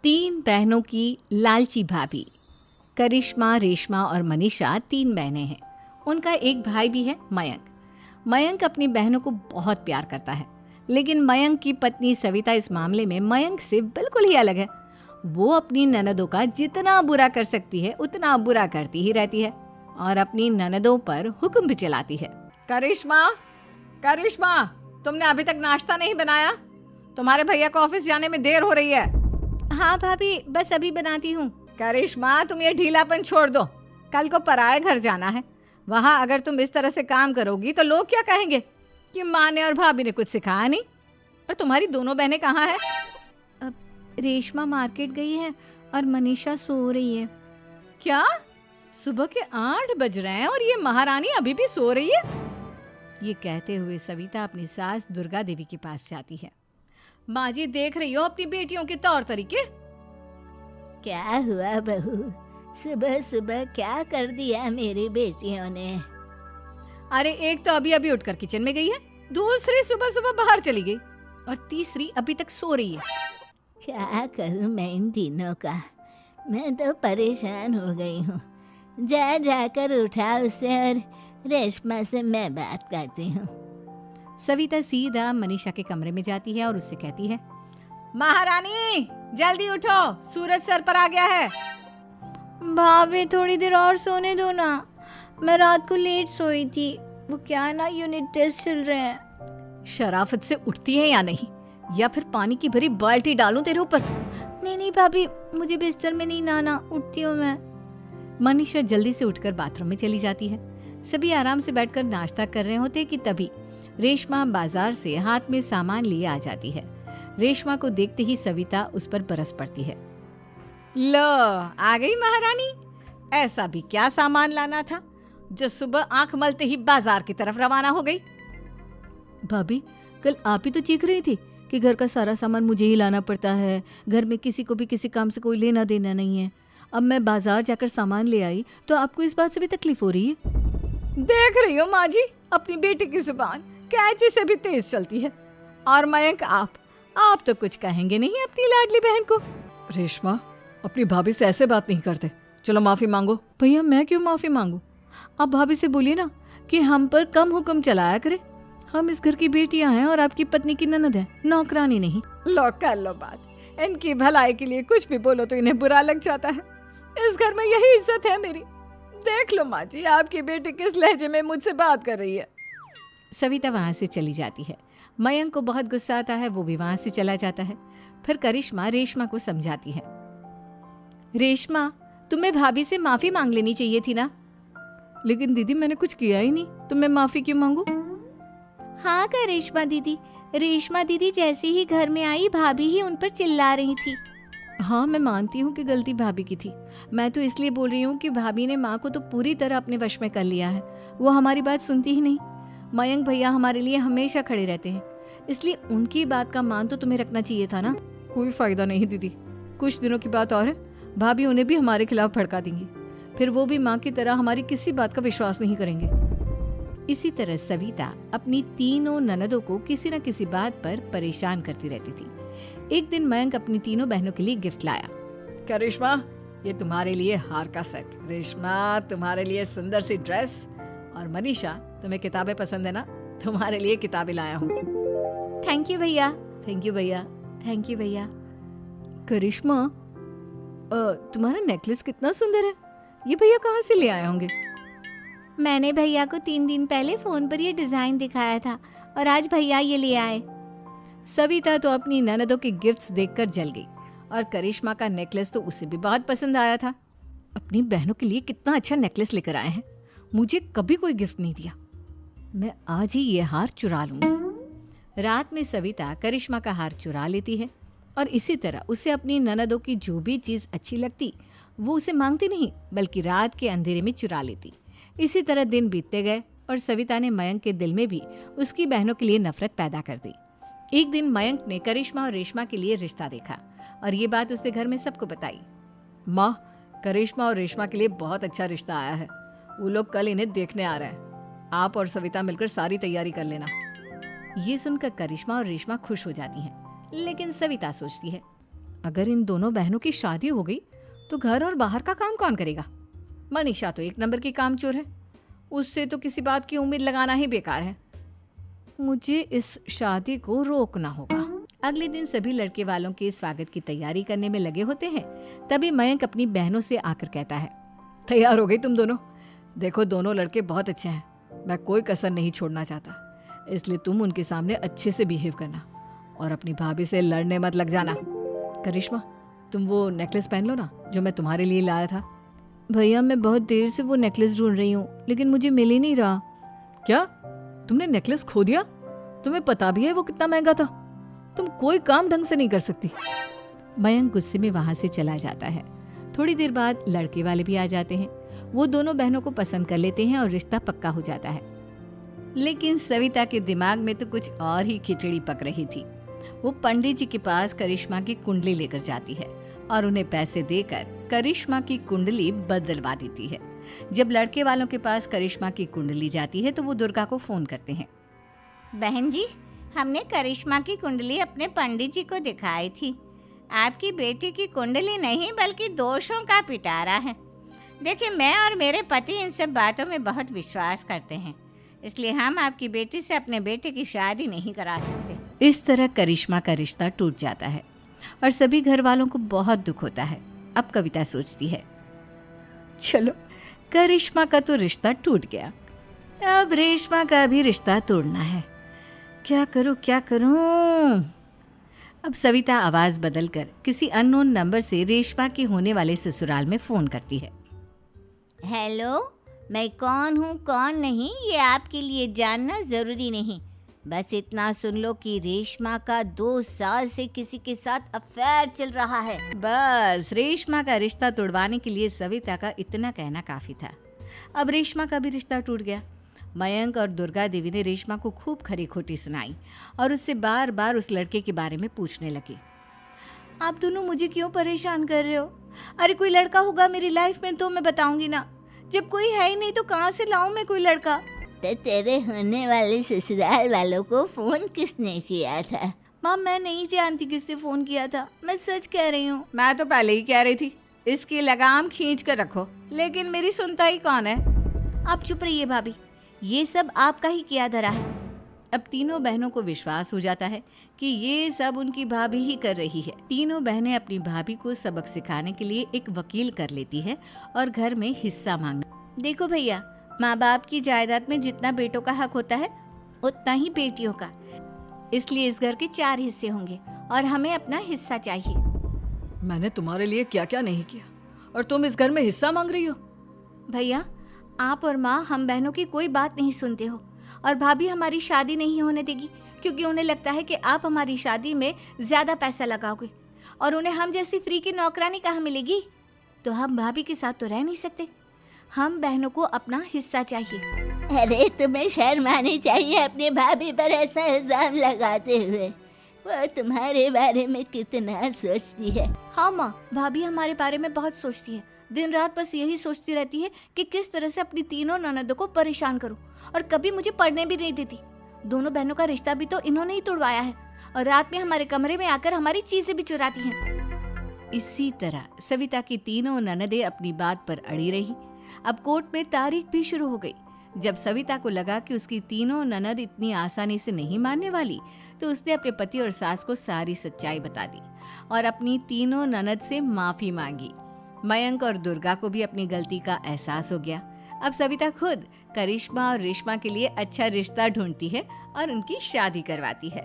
तीन बहनों की लालची भाभी। करिश्मा, रेशमा और मनीषा तीन बहनें हैं। उनका एक भाई भी है, मयंक। मयंक अपनी बहनों को बहुत प्यार करता है, लेकिन मयंक की पत्नी सविता इस मामले में मयंक से बिल्कुल ही अलग है। वो अपनी ननदों का जितना बुरा कर सकती है उतना बुरा करती ही रहती है और अपनी ननदों पर हुक्म भी चलाती है। करिश्मा, करिश्मा, तुमने अभी तक नाश्ता नहीं बनाया? तुम्हारे भैया को ऑफिस जाने में देर हो रही है। हाँ भाभी, बस अभी बनाती हूँ। करिश्मा, तुम ये ढीलापन छोड़ दो। कल को पराए घर जाना है। वहाँ अगर तुम इस तरह से काम करोगी तो लोग क्या कहेंगे कि माँ ने और भाभी ने कुछ सिखाया नहीं। और तुम्हारी दोनों बहनें कहाँ हैं? अब रेशमा मार्केट गई है और मनीषा सो रही है। क्या? सुबह के 8 बज रहे हैं और ये महारानी अभी भी सो रही है? ये कहते हुए सविता अपनी सास दुर्गा देवी के पास जाती है। माँ जी, देख रही हो अपनी बेटियों के तौर तरीके? क्या हुआ बहू, सुबह सुबह क्या कर दिया मेरी बेटियों ने? अरे एक तो अभी अभी उठकर किचन में गई है, दूसरी सुबह सुबह बाहर चली गई और तीसरी अभी तक सो रही है। क्या करूं मैं इन तीनों का, मैं तो परेशान हो गई हूँ। जा जाकर उठा उसे और रेशमा से मैं बात करती हूँ। सविता सीधा मनीषा के कमरे में जाती है और उससे कहती है, महारानी जल्दी उठो, सूरज सर पर आ गया है। भाभी थोड़ी देर और सोने दो ना, मैं रात को लेट सोई थी। वो क्या है ना, यूनिट टेस्ट चल रहे हैं। शराफत से उठती है या नहीं, या फिर पानी की भरी बाल्टी डालूं तेरे ऊपर? नहीं नहीं भाभी, मुझे बिस्तर में नहीं नहाना, उठती हूँ मैं। मनीषा जल्दी से उठकर बाथरूम में चली जाती है। सभी आराम से बैठकर नाश्ता कर रहे होते कि तभी रेशमा बाजार से हाथ में सामान लिए आ जाती है। रेशमा को देखते ही सविता उस पर बरस पड़ती है। लो, आ गई महारानी। ऐसा भी क्या सामान लाना था जो सुबह आंख मलते ही बाजार की तरफ रवाना हो गई? भाभी, कल आप ही तो चीख रही थी कि घर का सारा सामान मुझे ही लाना पड़ता है, घर में किसी को भी किसी काम से कोई लेना देना नहीं है। अब मैं बाजार जाकर सामान ले आई तो आपको इस बात से भी तकलीफ हो रही है? देख रही हो माँ जी, अपनी बेटी की जुबान कैंची से भी तेज चलती है। और मयंक, आप तो कुछ कहेंगे नहीं अपनी लाडली बहन को। रेशमा, अपनी भाभी से ऐसे बात नहीं करते। चलो माफी मांगो। भैया, मैं क्यों माफी मांगू? आप भाभी से बोलिए ना कि हम पर कम हुक्म चलाया करे। हम इस घर की बेटियां हैं और आपकी पत्नी की ननद है, नौकरानी नहीं। लो कर लो बात। इनकी भलाई के लिए कुछ भी बोलो तो इन्हें बुरा लग जाता है। इस घर में यही इज्जत है मेरी। देख लो माँ जी, आपकी बेटी किस लहजे में मुझसे बात कर रही है। सविता वहां से चली जाती है। मयंक को बहुत गुस्सा आता है, वो भी वहां से चला जाता है। फिर करिश्मा रेशमा को समझाती है। रेशमा, तुम्हें भाभी से माफी मांग लेनी चाहिए थी ना। लेकिन दीदी, मैंने कुछ किया ही नहीं, तो मैं माफी क्यों मांगू? हाँ करिश्मा दीदी, रेशमा दीदी जैसे ही घर में आई भाभी ही उन पर चिल्ला रही थी। हाँ, मैं मानती हूँ कि गलती भाभी की थी। मैं तो इसलिए बोल रही हूँ कि भाभी ने माँ को तो पूरी तरह अपने वश में कर लिया है। वो हमारी बात सुनती ही नहीं। मयंक भैया हमारे लिए हमेशा खड़े रहते हैं, इसलिए उनकी बात का मान तो तुम्हें रखना चाहिए था ना। कोई फायदा नहीं दीदी, कुछ दिनों की बात और है, भाभी उन्हें भी हमारे खिलाफ भड़का देंगी। फिर वो भी माँ की तरह हमारी किसी बात का विश्वास नहीं करेंगे। इसी तरह सविता अपनी तीनों ननदों को किसी न किसी बात पर परेशान करती रहती थी। एक दिन मयंक अपनी तीनों बहनों के लिए गिफ्ट लाया। क्या रेशमा, ये तुम्हारे लिए हार का सेट। रेशमा, तुम्हारे लिए सुंदर सी ड्रेस। और मनीषा, तुम्हें किताबें पसंद है ना, तुम्हारे लिए किताबें लाया हूँ। थैंक यू भैया। थैंक यू भैया। थैंक यू भैया। करिश्मा, तुम्हारा नेकलेस कितना सुंदर है। ये भैया कहाँ से ले आए होंगे? मैंने भैया को 3 दिन पहले फोन पर ये डिजाइन दिखाया था और आज भैया ये ले आए। सविता तो अपनी ननदों के गिफ्ट्स देखकर जल गई और करिश्मा का नेकलेस तो उसे भी बहुत पसंद आया था। अपनी बहनों के लिए कितना अच्छा नेकलेस लेकर आए हैं, मुझे कभी कोई गिफ्ट नहीं दिया। मैं आज ही ये हार चुरा लूंगी। रात में सविता करिश्मा का हार चुरा लेती है और इसी तरह उसे अपनी ननदों की जो भी चीज़ अच्छी लगती वो उसे मांगती नहीं, बल्कि रात के अंधेरे में चुरा लेती। इसी तरह दिन बीतते गए और सविता ने मयंक के दिल में भी उसकी बहनों के लिए नफरत पैदा कर दी। एक दिन मयंक ने करिश्मा और रेशमा के लिए रिश्ता देखा और ये बात उसने घर में सबको बताई। माँ, करिश्मा और रेशमा के लिए बहुत अच्छा रिश्ता आया है। वो लोग कल इन्हें देखने आ रहे हैं। आप और सविता मिलकर सारी तैयारी कर लेना। ये सुनकर करिश्मा और रेशमा खुश हो जाती हैं, लेकिन सविता सोचती है, अगर इन दोनों बहनों की शादी हो गई तो घर और बाहर का काम कौन करेगा? मनीषा तो एक नंबर की कामचोर है, उससे तो किसी बात की उम्मीद लगाना ही बेकार है। मुझे इस शादी को रोकना होगा। अगले दिन सभी लड़के वालों के स्वागत की तैयारी करने में लगे होते हैं। तभी मयंक अपनी बहनों से आकर कहता है, तैयार हो गई तुम दोनों? देखो दोनों लड़के बहुत अच्छे हैं, मैं कोई कसर नहीं छोड़ना चाहता, इसलिए तुम उनके सामने अच्छे से बिहेव करना और अपनी भाभी से लड़ने मत लग जाना। करिश्मा, तुम वो नेकलेस पहन लो ना जो मैं तुम्हारे लिए लाया था। भैया मैं बहुत देर से वो नेकलेस ढूंढ रही हूँ, लेकिन मुझे मिल ही नहीं रहा। क्या तुमने नेकलेस खो दिया? तुम्हें पता भी है वो कितना महंगा था? तुम कोई काम ढंग से नहीं कर सकती। मयंक गुस्से में वहां से चला जाता है। थोड़ी देर बाद लड़के वाले भी आ जाते हैं। वो दोनों बहनों को पसंद कर लेते हैं और रिश्ता पक्का हो जाता है। लेकिन सविता के दिमाग में तो कुछ और ही खिचड़ी पक रही थी। वो पंडित जी के पास करिश्मा की कुंडली लेकर जाती है और उन्हें पैसे देकर करिश्मा की कुंडली बदलवा देती है। जब लड़के वालों के पास करिश्मा की कुंडली जाती है तो वो दुर्गा को फोन करते हैं। बहन जी, हमने करिश्मा की कुंडली अपने पंडित जी को दिखाई थी। आपकी बेटी की कुंडली नहीं बल्कि दोषों का पिटारा है। देखिए, मैं और मेरे पति इन सब बातों में बहुत विश्वास करते हैं, इसलिए हम आपकी बेटी से अपने बेटे की शादी नहीं करा सकते। इस तरह करिश्मा का रिश्ता टूट जाता है और सभी घर वालों को बहुत दुख होता है। अब कविता सोचती है, चलो करिश्मा का तो रिश्ता टूट गया, अब रेशमा का भी रिश्ता तोड़ना है। क्या करूं? अब सविता आवाज बदलकर किसी अननोन नंबर से रेशमा के होने वाले ससुराल में फोन करती है। हेलो, मैं कौन हूँ कौन नहीं ये आपके लिए जानना ज़रूरी नहीं। बस इतना सुन लो कि रेशमा का 2 साल से किसी के साथ अफेयर चल रहा है। बस रेशमा का रिश्ता तोड़वाने के लिए सविता का इतना कहना काफी था। अब रेशमा का भी रिश्ता टूट गया। मयंक और दुर्गा देवी ने रेशमा को खूब खरी खोटी सुनाई और उससे बार बार उस लड़के के बारे में पूछने लगी। आप दोनों मुझे क्यों परेशान कर रहे हो? अरे कोई लड़का होगा मेरी लाइफ में तो मैं बताऊंगी ना, जब कोई है ही नहीं तो कहाँ से लाऊं मैं कोई लड़का? तो तेरे होने वाले ससुराल वालों को फोन किसने किया था? माँ मैं नहीं जानती किसने फोन किया था, मैं सच कह रही हूँ। मैं तो पहले ही कह रही थी इसकी लगाम खींच कर रखो, लेकिन मेरी सुनता ही कौन है। आप चुप रहिए भाभी, ये सब आपका ही किया धरा है। अब तीनों बहनों को विश्वास हो जाता है कि ये सब उनकी भाभी ही कर रही है। तीनों बहनें अपनी भाभी को सबक सिखाने के लिए एक वकील कर लेती है और घर में हिस्सा मांगना। देखो भैया, माँ बाप की जायदाद में जितना बेटों का हक होता है उतना ही बेटियों का, इसलिए इस घर के 4 हिस्से होंगे और हमें अपना हिस्सा चाहिए। मैंने तुम्हारे लिए क्या क्या नहीं किया और तुम इस घर में हिस्सा मांग रही हो? भैया, आप और माँ हम बहनों की कोई बात नहीं सुनते हो और भाभी हमारी शादी नहीं होने देगी क्योंकि उन्हें लगता है कि आप हमारी शादी में ज़्यादा पैसा लगाओगे और उन्हें हम जैसी फ्री की नौकरानी कहाँ मिलेगी। तो हम भाभी के साथ तो रह नहीं सकते, हम बहनों को अपना हिस्सा चाहिए। अरे तुम्हें शर्म आनी चाहिए अपने भाभी पर ऐसा इल्जाम लगाते हुए। वो तुम्हारे बारे में कितना सोचती है। हाँ माँ, भाभी हमारे बारे में बहुत सोचती है, दिन रात बस यही सोचती रहती है कि किस तरह से अपनी तीनों ननदों को परेशान करूं और कभी मुझे पढ़ने भी नहीं देती। दोनों बहनों का रिश्ता भी तो इन्होंने ही तोड़वाया है और रात में हमारे कमरे में आकर हमारी चीजें भी चुराती हैं। इसी तरह सविता की तीनों ननदें अपनी बात पर अड़ी रही। अब कोर्ट में तारीख भी शुरू हो गई। जब सविता को लगा कि उसकी तीनों ननद इतनी आसानी से नहीं मानने वाली, तो उसने अपने पति और सास को सारी सच्चाई बता दी और अपनी तीनों ननद से माफी मांगी। मयंक और दुर्गा को भी अपनी गलती का एहसास हो गया। अब सविता खुद करिश्मा और रेशमा के लिए अच्छा रिश्ता ढूंढती है और उनकी शादी करवाती है।